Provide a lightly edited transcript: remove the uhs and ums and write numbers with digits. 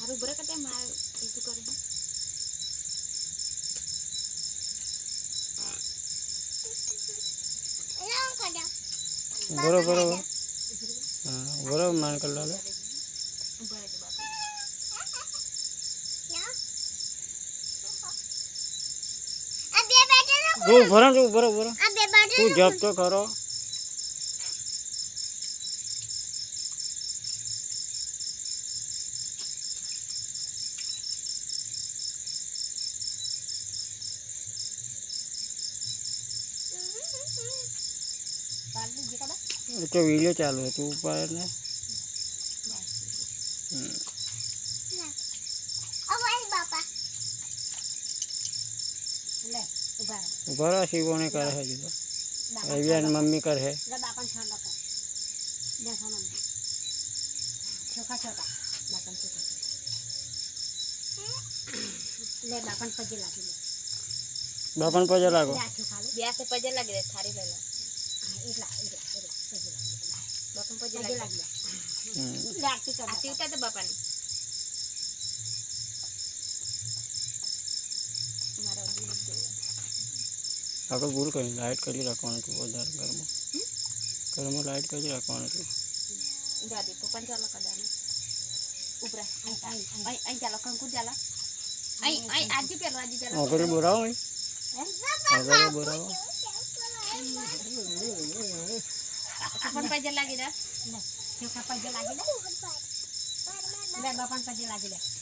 harus berapa teh mal itu kare बरोबर मान कर लो तू भरा तू बरोबर तू जब तो करो तो वीडियो चालू है तू ऊपर है ना ऊपर शिवो ने कर है जो अभियान मम्मी कर है बापन पजे लागो ब्याह से पजे लगे रे थारी ले लो बापन पजे लगे आती उठा तो बापन मारो अगर भूल कहीं लाइट करी रखवाने तो उधर घर में लाइट करी रखवाने तो jadi papan jala kadana ubra ai jala kan ku jala ai aji pe aji jala अगर बुरा हो अगर बुरा हो papan pajal lagi dah Bapan pagi lagi dah.